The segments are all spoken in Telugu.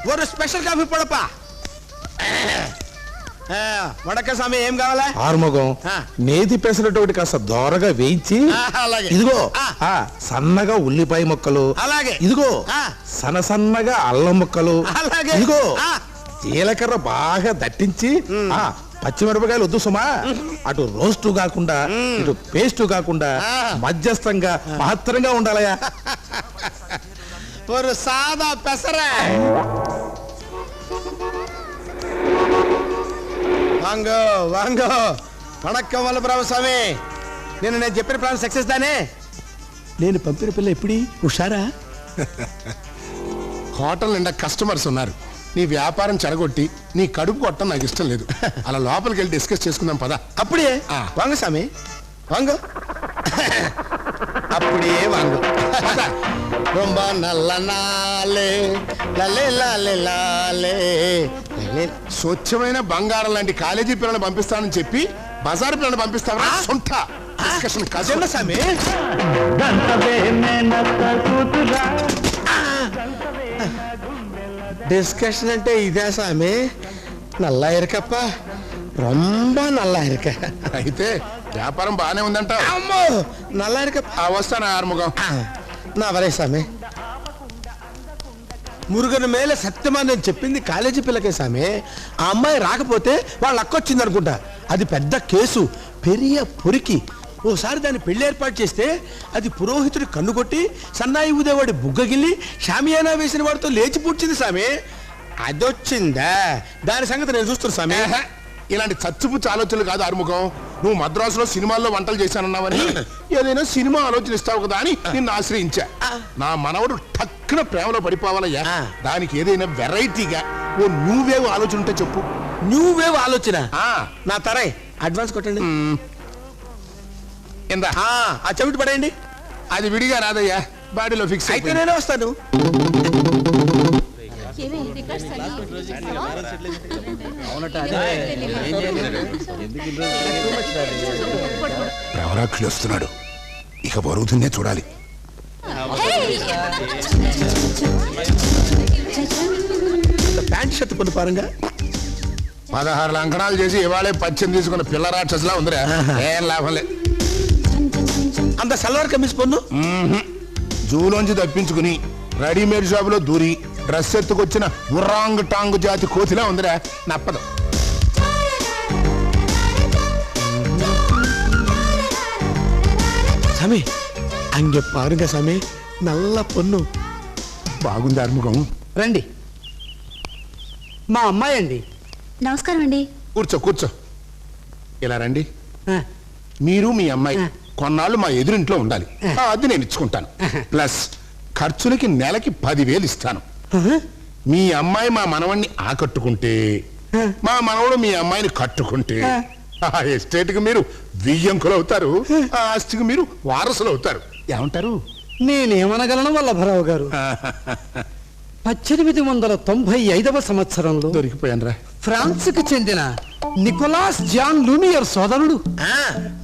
ஒரு స్పెషల్ కాఫీ పొడపా వడక స్వామి ఏం కావాలా? ఆరుముఖం నేతి పెసరటోటి కాస్త దోరగా వేయించి ఇదిగో సన్నగా ఉల్లిపాయ ముక్కలు, అలాగే ఇదిగో సన్నగా అల్లం ముక్కలు, అలాగే ఇదిగో జీలకర్ర బాగా దట్టించి పచ్చిమిరపకాయలు వద్దు సుమా, అటు రోస్టు కాకుండా ఇటు పేస్టు కాకుండా మధ్యస్థంగా మహత్తరంగా ఉండాలయా. ஒரு சாதா பெசர వాంగో వాంగో వణక్కం వల్లభరామ స్వామి. నేను చెప్పిన ప్లాన్ సక్సెస్ దానే. నేను పంపిన పిల్ల ఎప్పుడు హుషారా? హోటల్ నిండా కస్టమర్స్ ఉన్నారు. నీ వ్యాపారం చెడగొట్టి నీ కడుపు కొట్టడం నాకు ఇష్టం లేదు. అలా లోపలికి వెళ్ళి డిస్కస్ చేసుకుందాం పదా. అప్పుడే వాంగ స్వామి వాంగో, అప్పుడే వాంగో. ரொம்ப நல்ல நாளே లలే లాలే లాలే. స్వచ్ఛమైన బంగారం లాంటి కాలేజీ పిల్లల్ని పంపిస్తానని చెప్పి బజారు పిల్లల్ని పంపిస్తావా? సొంత డిస్కషన్ కాదు స్వామి. డిస్కషన్ అంటే ఇదే స్వామి. నల్లా ఇరకప్ప, రొంబ నల్లా ఇరక. అయితే వ్యాపారం బాగానే ఉందంట. అమ్మో నల్లా ఇరకప్ప. వస్తాను ఆరుముఖం. నా వరే స్వామి. మురుగన్ మేల సత్యమా నేను చెప్పింది కాలేజీ పిల్లకే స్వామి. ఆ అమ్మాయి రాకపోతే వాళ్ళ అక్కొచ్చింది అనుకుంటా. అది పెద్ద కేసు, పెరియ పొరికి. ఓసారి దాన్ని పెళ్లి ఏర్పాటు చేస్తే అది పురోహితుడి కన్ను కొట్టి సన్నాయి ఊదేవాడి బుగ్గగిల్లి షామియానా వేసిన వాడితో లేచి పుట్టింది స్వామి. అదొచ్చిందా? దాని సంగతి నేను చూస్తున్నా స్వామి. ఇలాంటి చచ్చుపుచ్చు ఆలోచనలు కాదు ఆరుముఖం. నువ్వు మద్రాసులో సినిమాల్లో వంటలు చేశానన్నావని ఏదైనా సినిమా ఆలోచన ఇస్తావు కదా అని నిన్ను ఆశ్రయించా. నా మనవడు టక్కున ప్రేమలో పడిపోవాలయ్యా. దానికి ఏదైనా వెరైటీగా ఓ న్యూ వేవ్ ఆలోచన ఉంటే చెప్పు. న్యూ వేవ్ ఆలోచన నా తరై. అడ్వాన్స్ కొట్టండి. ఎంత? ఆ చెవిటి పడేయండి. అది విడిగా రాదయ్యా, బాడీలో ఫిక్స్. అయితే నేనే వస్తాను. ప్రవరాక్షులు వస్తున్నాడు. ఇక వరుదున్నే చూడాలి. ప్యాంట్ షర్ట్ కొన్ని పారంగా 16 లంకణాలు చేసి ఇవాళే పచ్చని తీసుకున్న పిల్ల రాక్షసులా ఉందిరా. ఏం లాభం లేదు. అంత సల్వార్ కమీజ్ పొన్ను జూలోంచి తప్పించుకుని రెడీమేడ్ షాపులో దూరి డ్రెస్ ఎత్తుకొచ్చిన ఉర్రాంగ్ టాంగ్ జాతి కోతిలా ఉందిరా. నప్పదు. సమీ అంగె పారుగా సమీ. నల్ల పొన్ను బాగుంది ఆరుముఖం. రండి, మా అమ్మాయి అండి. నమస్కారం అండి. కూర్చో కూర్చో. ఇలా రండి. మీరు మీ అమ్మాయి కొన్నాళ్ళు మా ఎదురింట్లో ఉండాలి. అది నేను ఇచ్చుకుంటాను. ప్లస్ ఖర్చులకి నెలకి 10,000 ఇస్తాను. మీ అమ్మాయి మా మనవణ్ణి ఆకట్టుకుంటే, మా మనవడు మీ అమ్మాయిని కట్టుకుంటే ఆ ఎస్టేట్కి మీరు వియ్యంకులు అవుతారు. ఆ ఆస్తికి మీరు వారసులు అవుతారు. ఏమంటారు? నేనేమనగలను వల్లభరావు గారు. 1895వ సంవత్సరంలో దొరికిపోయాను. ఫ్రాన్స్కి చెందిన నికోలాస్ జాన్ లూమియర్ సోదరుడు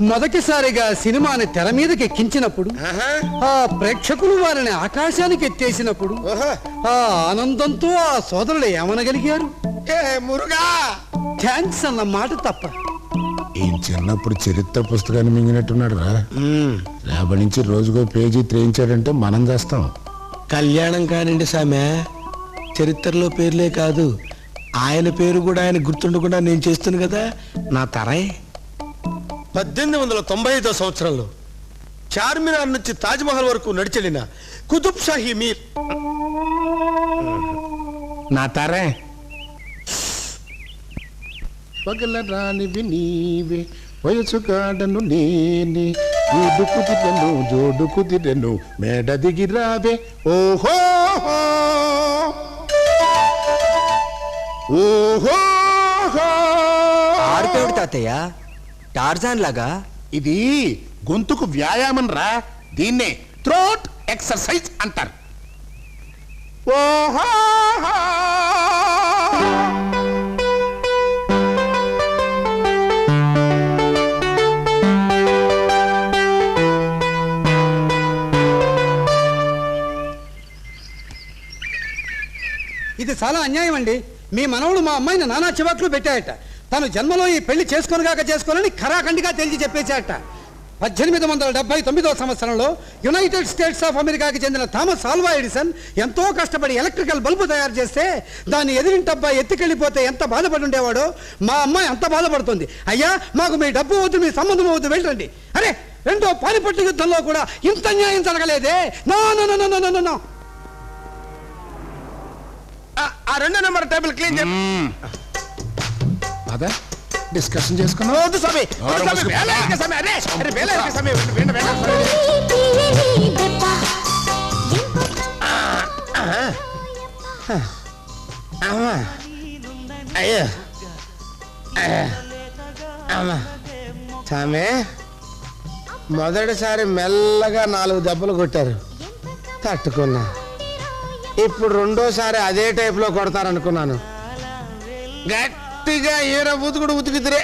మొదటిసారిగా సినిమాని తెర మీదకి ఎక్కించినప్పుడు, ఆ ప్రేక్షకులు వారిని ఆకాశానికి ఎత్తేసినప్పుడు ఆ ఆనందంతో ఆ సోదరుడు ఏమనగలిగారు? మురుగా థ్యాంక్స్ అన్న మాట తప్ప. ఈ చిన్నప్పుడు చరిత్ర పుస్తకాన్ని మింగినట్టున్నాడు రా. రేపటి నుంచి రోజుకో పేజీ త్రేయించాడంటే మనం చేస్తాం. కళ్యాణం కానిండి సామె. చరిత్రలో పేర్లే కాదు, ఆయన పేరు కూడా ఆయన గుర్తుండకుండా నేను చేస్తాను కదా. నా తరై 1895వ సంవత్సరంలో చార్మినార్ నుంచి తాజ్మహల్ వరకు నడిచెళ్ళిన కుతుబ్ షాహీ మీర్. నా తరే పగల రానివి నీవే, వయసు కాడను నేనే, జోడుకుదిరెను జోడుకుదిరెను మేడ దిగిరావే. ఓహో ఓహో ఆడిపోయాడు తాతయ్య, టార్జాన్ లాగా. ఇది గొంతుకు వ్యాయామం రా. దీన్నే థ్రోట్ ఎక్సర్సైజ్ అంటారు. ఓహో ఇది చాలా అన్యాయం అండి. మీ మనవడు మా అమ్మాయిని నానా చివాట్లు పెట్టాయట. తను జన్మలో ఈ పెళ్లి చేసుకోనని ఖరాఖండిగా తేల్చి చెప్పేశాట. 1879వ సంవత్సరంలో యునైటెడ్ స్టేట్స్ ఆఫ్ అమెరికాకి చెందిన థామస్ ఆల్వా ఎడిసన్ ఎంతో కష్టపడి ఎలక్ట్రికల్ బల్బు తయారు చేస్తే దాన్ని ఎదిరింటబ్బాయి ఎత్తుకెళ్ళిపోతే ఎంత బాధపడి ఉండేవాడో మా అమ్మాయి అంత బాధపడుతుంది. అయ్యా, మాకు మీ డబ్బు వద్దు, మీ సంబంధం వద్దు, వెళ్ళండి. అరే, రెండో పానిపట్టు యుద్ధంలో కూడా ఇంత న్యాయం జరగలేదే. No no no no no no. ఆ 2వ నెంబర్ టేబుల్ క్లీన్ చేయండి. అదే డిస్కషన్ చేసుకున్నాం. వద్దు స్వామి, వద్దు స్వామి, వేలాయక స్వామి, అరే, అరే, వేలాయక స్వామి, వినండి. అమ్మా, అయ్యో, అమ్మా, స్వామి, మొదటిసారి మెల్లగా 4 దెబ్బలు కొట్టారు, తట్టుకున్నా. ఇప్పుడు రెండోసారి అదే టైప్లో కొడతారనుకున్నాను. గట్టిగా ఈర ఉతుకుడు ఉతికితే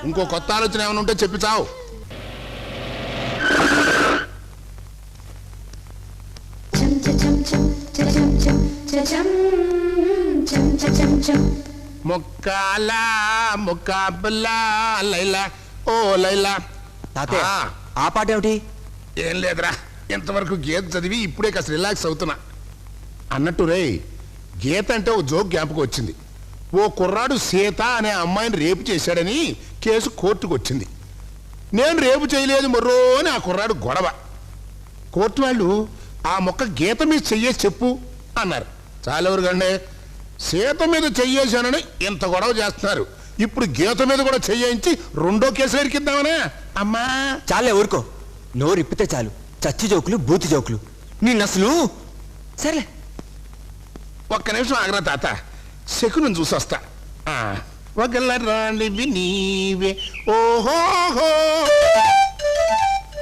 ఇంకో కొత్త ఆలోచన ఏమైనా ఉంటే చెప్పి చావు. ముక్కాలా ముక్కాబుల్లా లైలా ఓ లైలా. తాతయ్య ఆ పాట ఏమిటి? ఏం లేదురా, ఇంతవరకు గీత చదివి ఇప్పుడే కాస్త రిలాక్స్ అవుతున్నా. అన్నట్టు రే, గీత అంటే ఓ జోక్ జ్ఞాపకం వచ్చింది. ఓ కుర్రాడు సీత అనే అమ్మాయిని రేపు చేశాడని కేసు కోర్టుకు వచ్చింది. నేను రేపు చేయలేదు మర్రో అని ఆ కుర్రాడు గొడవ. కోర్టు వాళ్ళు ఆ మొక్క గీత మీద చెయ్యేసి చెప్పు అన్నారు. చాలెవరు కండే, సీత మీద చెయ్యేశానని ఇంత గొడవ చేస్తున్నారు. ఇప్పుడు గీత మీద కూడా చెయ్యించి రెండో కేసులు ఎరికిద్దామనే. అమ్మా చాలే ఊరుకో, నోరు ఇప్పితే చాలు చచ్చి జోకులు బూతి జోకులు. నిన్నసలు సర్లే. ఒక్క నిమిషం ఆగరా తాత, శకునం చూసొస్తా. ఒకళ్ళ రాణివి నీవే ఓహోహో.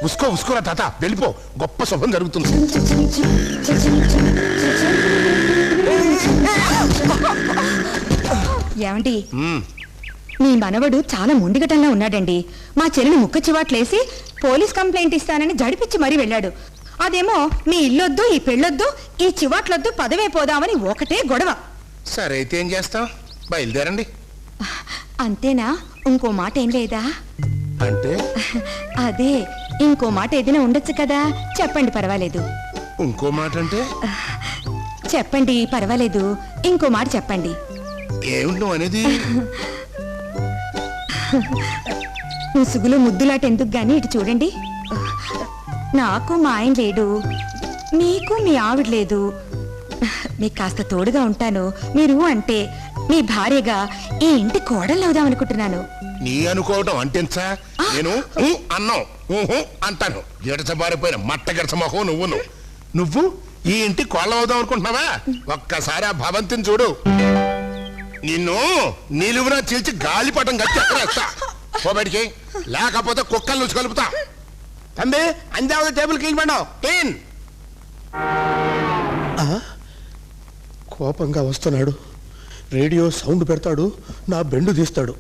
ఉసుకోరా తాత, వెళ్ళిపో, గొప్ప శుభం జరుగుతుంది. ఏమండి, మీ మనవడు చాలా మొండిగటంలా ఉన్నాడండి. మా చెల్లిని ముక్క చివాట్లేసి పోలీస్ కంప్లైంట్ ఇస్తానని జడిపిచ్చి మరీ వెళ్ళాడు. అదేమో మీ ఇల్లొద్దు, ఈ పెళ్ళొద్దు, ఈ చివాట్లొద్దు, పదవే పోదామని ఒకటే గొడవ. సరే అయితే ఏం చేస్తాం, బయలుదేరండి. అంతేనా? ఇంకో మాట ఏం లేదా? అంటే అదే, ఇంకో మాట ఏదైనా ఉండొచ్చు కదా, చెప్పండి, పర్వాలేదు. ఇంకో మాట అంటే? చెప్పండి, పర్వాలేదు, ఇంకో మాట చెప్పండి. ఏమిటి నువ్వు అనేది? ముసుగులు ముద్దులాట ఎందుకు గాని ఇటు చూడండి. నాకు మా ఆయన లేడు, మీకు మీ ఆవిడ లేదు. మీకు కాస్త తోడుగా ఉంటాను. మీరు అంటే మీ భార్యగా ఈ ఇంటి కోడలు అవుదామనుకుంటున్నాను. నీ అనుకోవటం అంటేంచా? నేను అన్నావు అంటాను. గిడచబారిపోయిన మట్ట గిడచ మొహం నువ్వు ఈ ఇంటి కోళ్ళ అవుదాం అనుకుంటున్నావా? ఒక్కసారి ఆ భవంతిని చూడు, నిన్ను నిలువున చీల్చి గాలిపటం కట్టి ఎక్కడేస్తా. బయటికి, లేకపోతే కుక్కలు నుంచి కలుపుతా. తంబి, అందావ టేబుల్ క్లీన్ பண்ணோ. క్లీన్. కోపంగా వస్తున్నాడు, రేడియో సౌండ్ పెడతాడు, నా బెండు తీస్తాడు.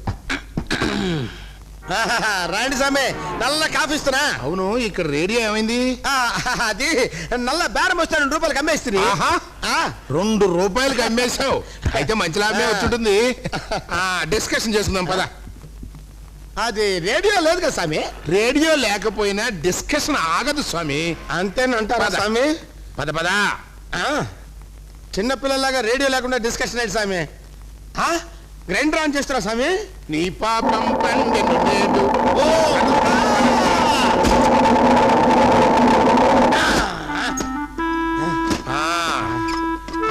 రాండి సామే, నల్ల కాఫీ ఇస్తున్నా. అవును, ఇక్కడ రేడియో ఏమైంది? అది నల్ల బేరం వస్తాడు, 2 రూపాయలకి అమ్మేస్తుంది. ₹2 అమ్మేశావు, అయితే మంచి లాభమే వచ్చుంటుంది. డిస్కషన్ చేసుకుందాం పద. అది రేడియో లేదు కదా స్వామి. రేడియో లేకపోయినా డిస్కషన్ ఆగదు స్వామి. అంతేనంటారా స్వామి? పద పద. చిన్నపిల్లలాగా రేడియో లేకుండా డిస్కషన్ ఏంటి స్వామి? గ్రైండర్ ఆన్ చేస్తారా స్వామి? నీ పాపం పండెను లేదు.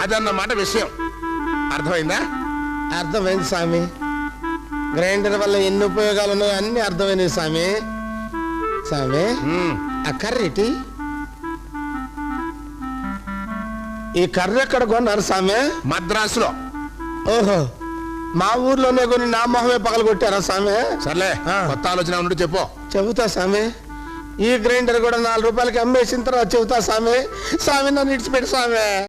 అదన్నమాట విషయం. అర్థమైందా? అర్థమైంది స్వామి. గ్రైండర్ వల్ల ఎన్ని ఉపయోగాలు ఉన్నాయో అన్ని అర్థమైనవి స్వామి. స్వామి, ఆ కర్రీటి, ఈ కర్రీ ఎక్కడ కొన్నారు స్వామి? మద్రాసులో. ఓహో, మా ఊర్లోనే కొన్ని నా మొహమే పగలు కొట్టారా స్వామి? సర్లే, కొత్త ఆలోచన ఉంటే చెప్పు. చెబుతా స్వామి. ఈ గ్రైండర్ కూడా ₹4 అమ్మేసిన తర్వాత చెబుతా స్వామి. స్వామి, నన్ను ఇడిచిపెట్టి స్వామి.